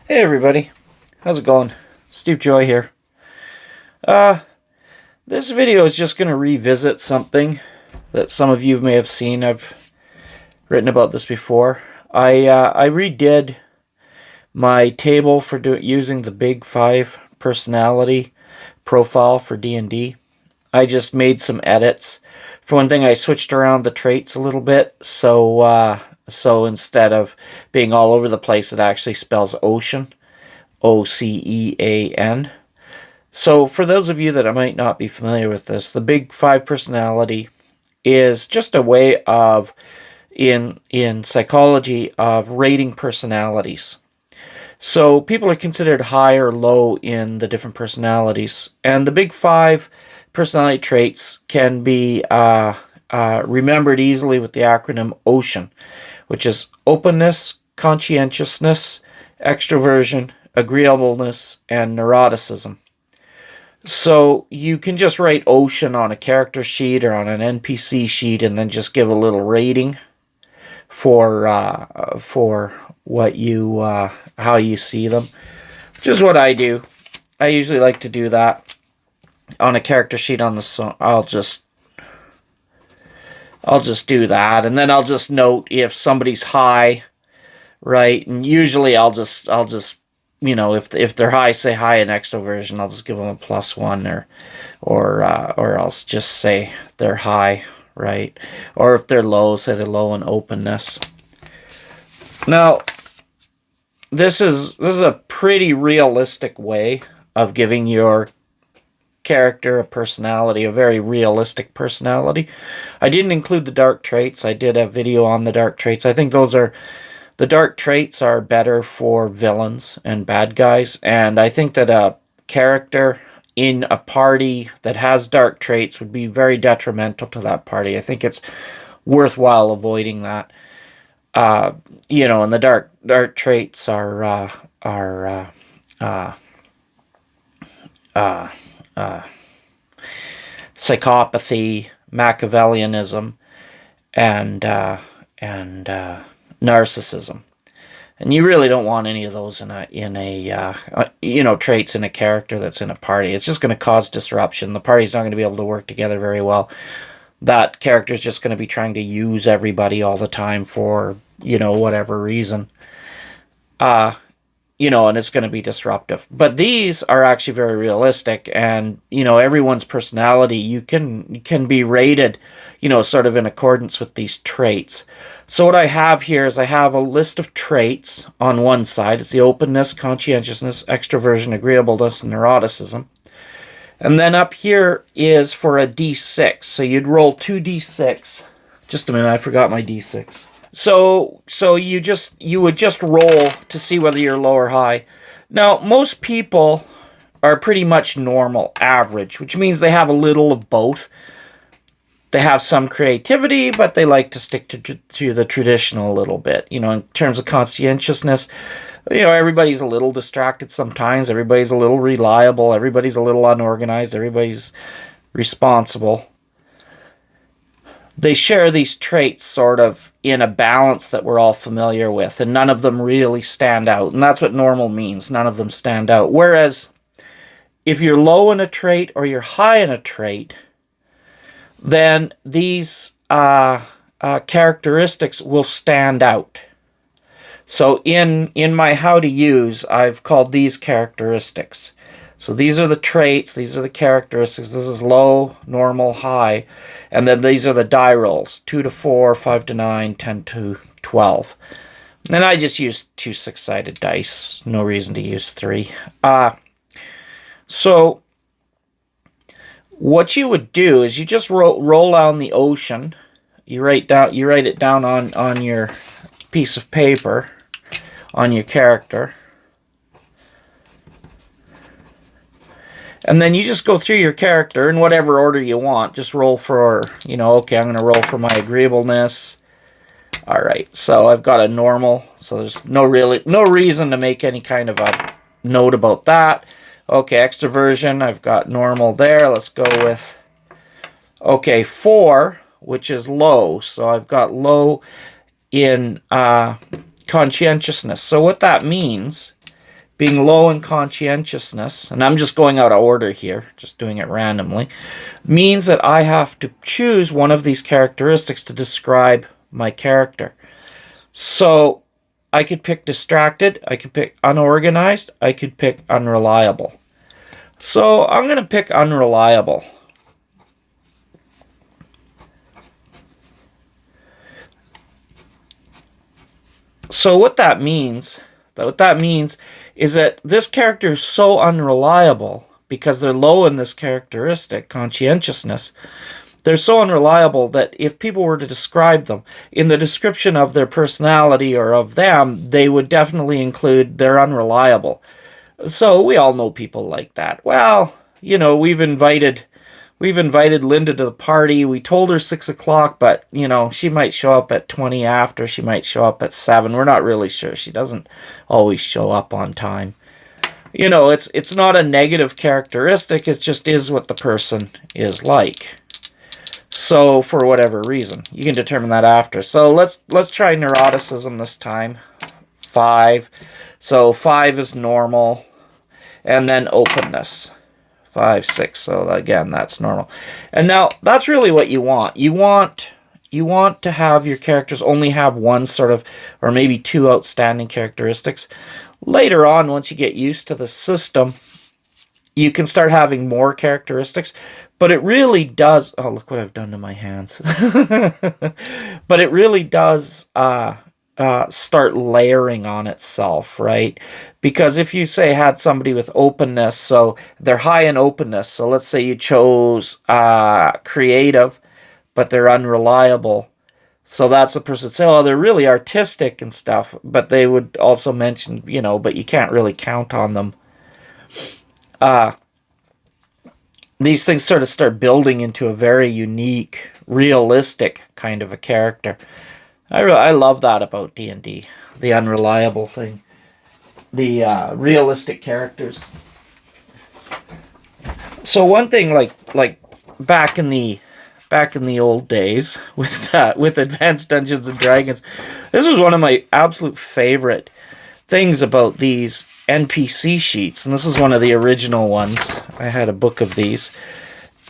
Hey everybody, how's it going? Steve Joy here. Uh, this video is just going to revisit something that some of you may have seen. I've written about this before. I redid my table for using the Big Five personality profile for D&D. I just made some edits. For one thing, I switched around the traits a little bit, so instead of being all over the place, it actually spells ocean. Ocean. So for those of you that might not be familiar with this, the Big Five personality is just a way of, in psychology, of rating personalities. So people are considered high or low in the different personalities, and the Big Five personality traits can be remembered easily with the acronym OCEAN, which is openness, conscientiousness, extroversion, agreeableness, and neuroticism. So you can just write ocean on a character sheet or on an NPC sheet and then just give a little rating for what you how you see them, which is what I do. I usually like to do that on a character sheet on the song. I'll just do that, and then I'll just note if somebody's high, right? And usually I'll just if they're high, say high in extroversion, I'll just give them a +1, or I'll just say they're high, right? Or if they're low, say they're low in openness. Now, this is a pretty realistic way of giving your character a personality, a very realistic personality. I didn't include the dark traits. I did a video on the dark traits. I think the dark traits are better for villains and bad guys, and I think that a character in a party that has dark traits would be very detrimental to that party. I think it's worthwhile avoiding that. And the dark traits are psychopathy, Machiavellianism, and narcissism. And you really don't want any of those in a traits in a character that's in a party. It's just going to cause disruption. The party's not going to be able to work together very well. That character's just going to be trying to use everybody all the time for, whatever reason. And it's going to be disruptive. But these are actually very realistic, and, everyone's personality, you can be rated, sort of in accordance with these traits. So what I have here is I have a list of traits on one side. It's the openness, conscientiousness, extroversion, agreeableness, and neuroticism. And then up here is for a D6. So you'd roll 2d6. Just a minute, I forgot my D6. So you would just roll to see whether you're low or high. Now, most people are pretty much normal, average, which means they have a little of both. They have some creativity, but they like to stick to the traditional a little bit. In terms of conscientiousness, everybody's a little distracted sometimes. Everybody's a little reliable. Everybody's a little unorganized. Everybody's responsible. They share these traits sort of in a balance that we're all familiar with, and none of them really stand out. And that's what normal means. None of them stand out. Whereas if you're low in a trait or you're high in a trait, then these characteristics will stand out. So in my how to use, I've called these characteristics. So these are the traits, these are the characteristics. This is low, normal, high. And then these are the die rolls, 2 to 4, 5 to 9, 10 to 12. And I just use 2 6-sided dice. No reason to use 3. So what you would do is you just roll down the ocean. You write it down on your piece of paper, on your character. And then you just go through your character in whatever order you want. Just roll for, okay, I'm going to roll for my agreeableness. All right, so I've got a normal, so there's no reason to make any kind of a note about that. Okay, extroversion, I've got normal there. Let's go with, 4, which is low. So I've got low in conscientiousness. So what that means being low in conscientiousness, and I'm just going out of order here, just doing it randomly, means that I have to choose one of these characteristics to describe my character. So I could pick distracted, I could pick unorganized, I could pick unreliable. So I'm going to pick unreliable. So what that means is that this character is so unreliable because they're low in this characteristic, conscientiousness. They're so unreliable that if people were to describe them in the description of their personality or of them, they would definitely include they're unreliable. So we all know people like that. Well, you know, we've invited Linda to the party. We told her 6 o'clock, but you know, she might show up at 20 after. She might show up at 7. We're not really sure. She doesn't always show up on time. You know, it's not a negative characteristic. It just is what the person is like. So for whatever reason, you can determine that after. So let's try neuroticism this time. 5. So 5 is normal, and then openness. 5, 6. So again, that's normal. And now that's really what you want. You want to have your characters only have one sort of, or maybe 2 outstanding characteristics. Later on, once you get used to the system, you can start having more characteristics. But it really does. Oh, look what I've done to my hands. But it really does start layering on itself, right? Because if you say had somebody with openness, so they're high in openness, so let's say you chose creative, but they're unreliable. So that's the person would say, oh, they're really artistic and stuff, but they would also mention, you know, but you can't really count on them. These things sort of start building into a very unique, realistic kind of a character. I love that about D&D, the unreliable thing, the realistic characters. So one thing, like back in the old days with Advanced Dungeons and Dragons, this was one of my absolute favorite things about these NPC sheets, and this is one of the original ones. I had a book of these.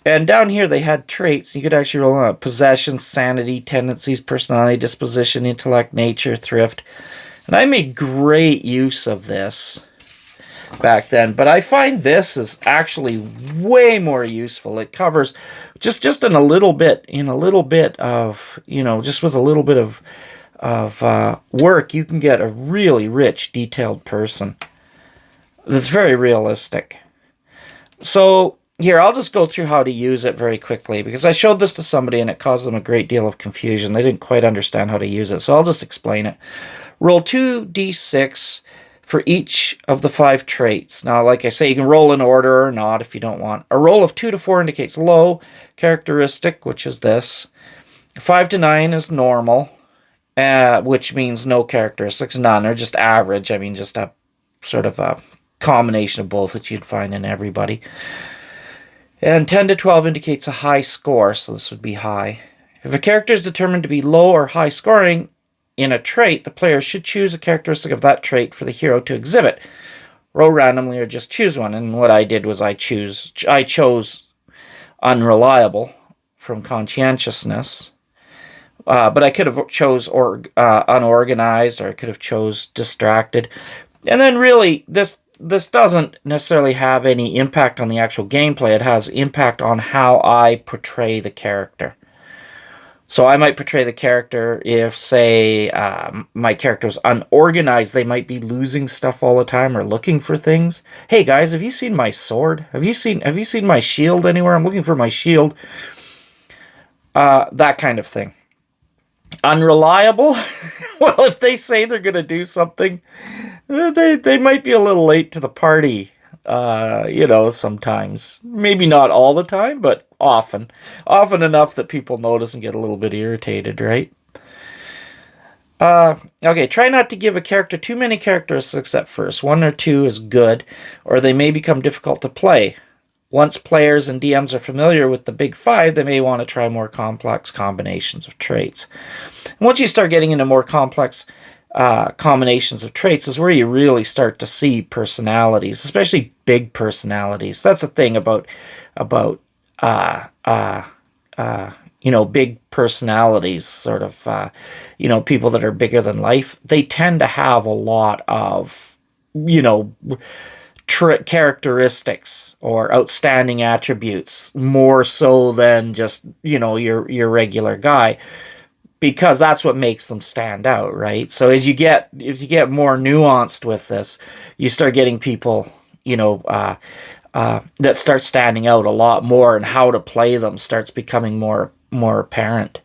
And down here they had traits. You could actually roll on possession, sanity, tendencies, personality, disposition, intellect, nature, thrift. And I made great use of this back then. But I find this is actually way more useful. It covers just in a little bit of, you know, just with a little bit of work, you can get a really rich, detailed person that's very realistic. So here, I'll just go through how to use it very quickly, because I showed this to somebody and it caused them a great deal of confusion. They didn't quite understand how to use it, so I'll just explain it. Roll 2d6 for each of the 5 traits. Now, like I say, you can roll in order or not if you don't want. A roll of 2 to 4 indicates low characteristic, which is this. 5 to 9 is normal, which means no characteristics, none, or just average. I mean, just a sort of a combination of both that you'd find in everybody. And 10 to 12 indicates a high score, so this would be high. If a character is determined to be low or high scoring in a trait, the player should choose a characteristic of that trait for the hero to exhibit. Roll randomly or just choose one. And what I did was I chose unreliable from conscientiousness. But I could have chose unorganized, or I could have chose distracted. And then really, this doesn't necessarily have any impact on the actual gameplay. It has impact on how I portray the character. So I might portray the character if, say, my character is unorganized. They might be losing stuff all the time or looking for things. Hey guys, have you seen my sword? Have you seen my shield anywhere? I'm looking for my shield. That kind of thing. Unreliable? Well, if they say they're going to do something, they might be a little late to the party. You know, sometimes. Maybe not all the time, but often. Often enough that people notice and get a little bit irritated, right? Okay, try not to give a character too many characteristics at first. 1 or 2 is good, or they may become difficult to play. Once players and DMs are familiar with the big 5, they may want to try more complex combinations of traits. And once you start getting into more complex combinations of traits is where you really start to see personalities, especially big personalities. That's the thing about big personalities, sort of people that are bigger than life. They tend to have a lot of you know characteristics or outstanding attributes more so than just your regular guy, because that's what makes them stand out, right? So as you get more nuanced with this, you start getting people, that start standing out a lot more, and how to play them starts becoming more apparent.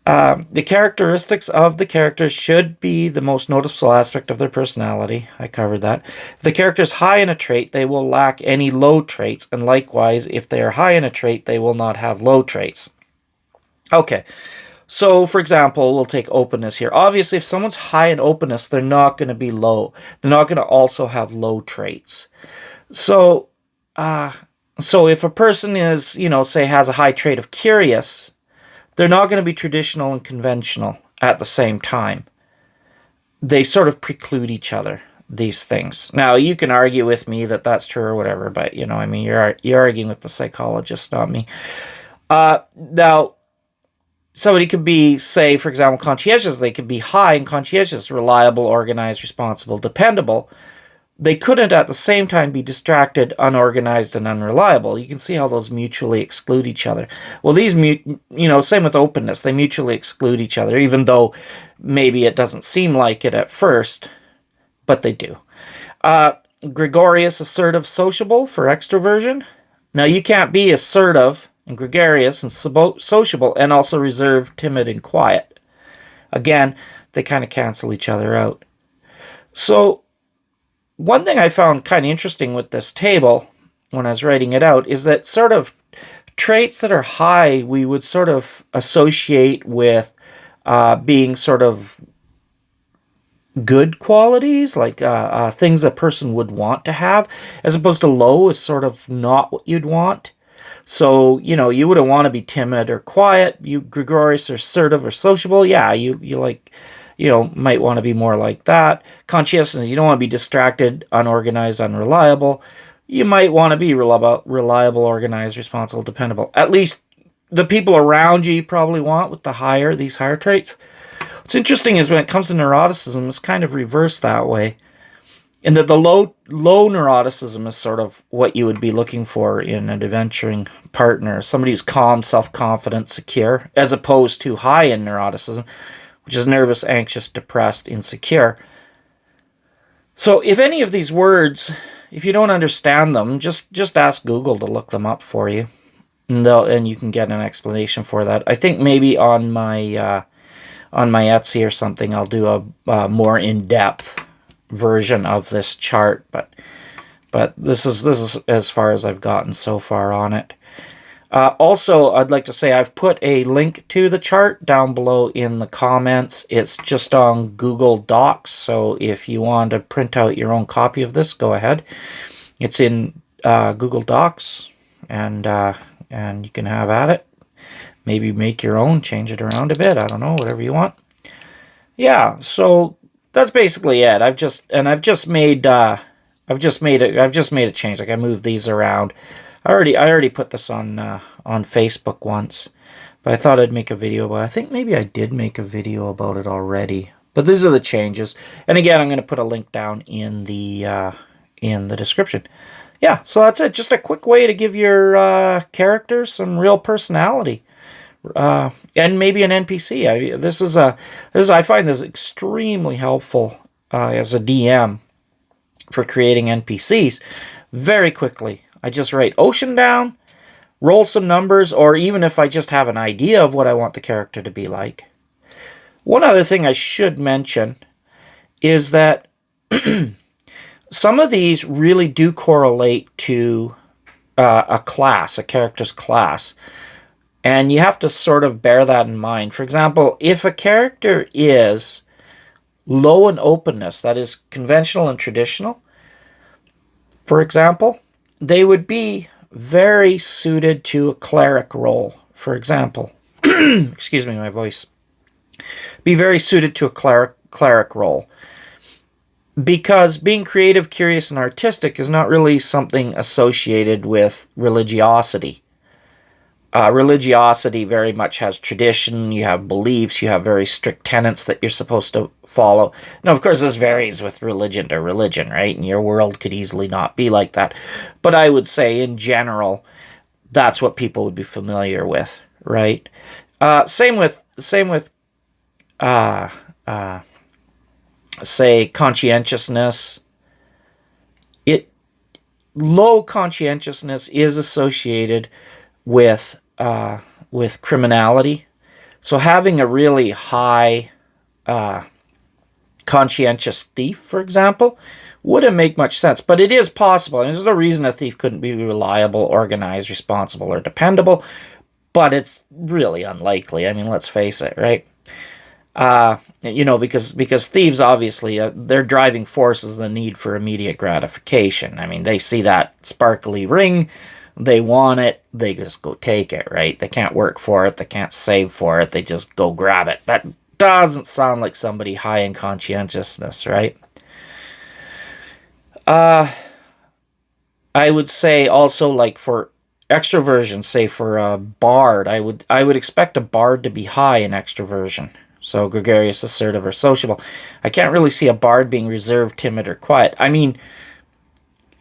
The characteristics of the characters should be the most noticeable aspect of their personality. I covered that. If the character is high in a trait, they will lack any low traits, and likewise, if they are high in a trait, they will not have low traits. Okay. So, for example, we'll take openness here. Obviously, if someone's high in openness, they're not going to be low. They're not going to also have low traits. So if a person is, say has a high trait of curious, they're not going to be traditional and conventional at the same time. They sort of preclude each other, these things. Now, you can argue with me that that's true or whatever, but, you're arguing with the psychologist, not me. Now, somebody could be, say, for example, conscientious. They could be high in conscientious, reliable, organized, responsible, dependable. They couldn't at the same time be distracted, unorganized, and unreliable. You can see how those mutually exclude each other. Well, these, same with openness. They mutually exclude each other, even though maybe it doesn't seem like it at first, but they do. Gregarious, assertive, sociable for extroversion. Now, you can't be assertive and gregarious and sociable and also reserved, timid, and quiet. Again, they kind of cancel each other out. So, one thing I found kind of interesting with this table when I was writing it out is that sort of traits that are high we would sort of associate with being sort of good qualities, like things a person would want to have, as opposed to low is sort of not what you'd want. So, you wouldn't want to be timid or quiet. You gregarious or assertive or sociable. Yeah, you like, might want to be more like that. Conscientious, you don't want to be distracted, unorganized, unreliable. You might want to be reliable, organized, responsible, dependable. At least the people around you probably want with these higher traits. What's interesting is when it comes to neuroticism, it's kind of reversed that way. In that the low neuroticism is sort of what you would be looking for in an adventuring partner. Somebody who's calm, self-confident, secure, as opposed to high in neuroticism, which is nervous, anxious, depressed, insecure. So if any of these words, if you don't understand them, just ask Google to look them up for you. And you can get an explanation for that. I think maybe on my Etsy or something, I'll do a more in-depth version of this chart. But this is as far as I've gotten so far on it. Also, I'd like to say I've put a link to the chart down below in the comments. It's just on Google Docs, so if you want to print out your own copy of this, go ahead. It's in Google Docs, and you can have at it. Maybe make your own, change it around a bit. I don't know, whatever you want. Yeah, so that's basically it. I've just made a change. Like I moved these around. I already put this on Facebook once, but I thought I'd make a video about it. I think maybe I did make a video about it already. But these are the changes. And again, I'm going to put a link down in the description. Yeah, so that's it. Just a quick way to give your characters some real personality. And maybe an NPC. I find this extremely helpful as a DM for creating NPCs very quickly. I just write ocean down, roll some numbers, or even if I just have an idea of what I want the character to be like. One other thing I should mention is that some of these really do correlate to a character's class. And you have to sort of bear that in mind. For example, if a character is low in openness, that is conventional and traditional, for example, they would be very suited to a cleric role, for example. Excuse me, my voice. Be very suited to a cleric role. Because being creative, curious, and artistic is not really something associated with religiosity. Religiosity very much has tradition, you have beliefs, you have very strict tenets that you're supposed to follow. Now, of course, this varies with religion to religion, right? And your world could easily not be like that. But I would say, in general, that's what people would be familiar with, right? Same with say conscientiousness. It Low conscientiousness is associated with criminality. So having a really high conscientious thief, for example, wouldn't make much sense. But it is possible. I mean, there's no reason a thief couldn't be reliable, organized, responsible, or dependable. But it's really unlikely. I mean, let's face it, right? Because thieves, obviously, their driving force is the need for immediate gratification. I mean, they see that sparkly ring, they want it, they just go take it, right? They can't work for it, they can't save for it, they just go grab it. That doesn't sound like somebody high in conscientiousness, right? I would say also, like, for extroversion, say for a bard, I would expect a bard to be high in extroversion. So gregarious, assertive, or sociable. I can't really see a bard being reserved, timid, or quiet. I mean,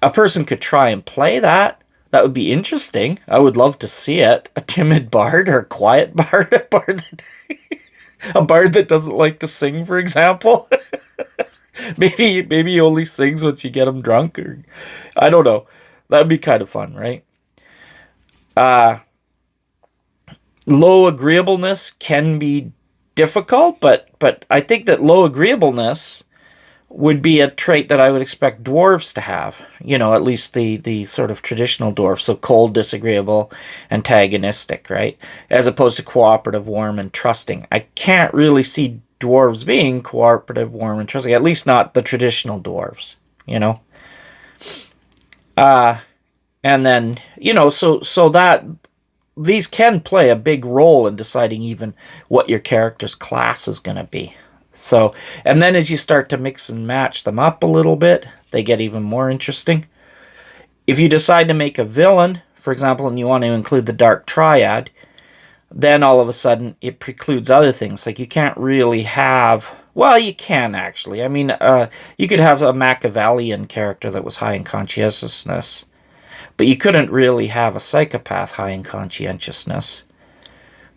a person could try and play that. That would be interesting. I would love to see it. A timid bard or a quiet bard. A bard that doesn't like to sing, for example. maybe he only sings once you get him drunk. Or I don't know. That'd be kind of fun, right? Low agreeableness can be difficult, but I think that low agreeableness would be a trait that I would expect dwarves to have. At least the sort of traditional dwarves. So cold, disagreeable, antagonistic, right? As opposed to cooperative, warm, and trusting. I can't really see dwarves being cooperative, warm, and trusting. At least not the traditional dwarves, And then, so that these can play a big role in deciding even what your character's class is going to be. So, and then as you start to mix and match them up a little bit, they get even more interesting. If you decide to make a villain, for example, and you want to include the Dark Triad, then all of a sudden it precludes other things. Like you can't really have... Well, you can actually. I mean, you could have a Machiavellian character that was high in conscientiousness, but you couldn't really have a psychopath high in conscientiousness.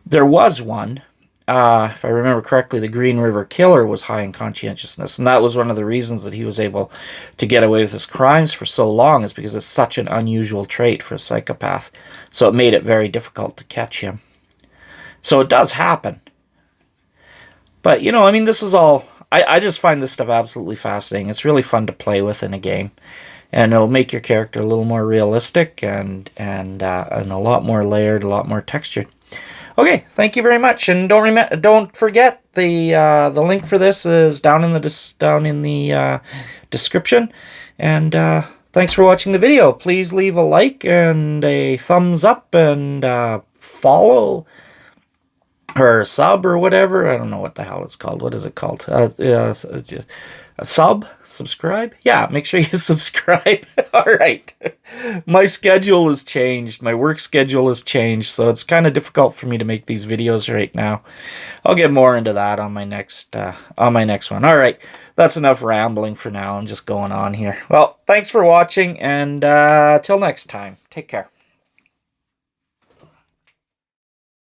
There was one. If I remember correctly, the Green River Killer was high in conscientiousness, and that was one of the reasons that he was able to get away with his crimes for so long, is because it's such an unusual trait for a psychopath. So it made it very difficult to catch him. So it does happen. But, I mean, this is all... I just find this stuff absolutely fascinating. It's really fun to play with in a game. And it'll make your character a little more realistic and a lot more layered, a lot more textured. Okay, thank you very much, and don't forget the link for this is down in the description. And thanks for watching the video. Please leave a like and a thumbs up and follow or sub or whatever. I don't know what the hell it's called. What is it called? Subscribe? Yeah, make sure you subscribe. All right. My schedule has changed. My work schedule has changed, so it's kind of difficult for me to make these videos right now. I'll get more into that on my next one. All right. That's enough rambling for now. I'm just going on here. Well, thanks for watching, and till next time. Take care.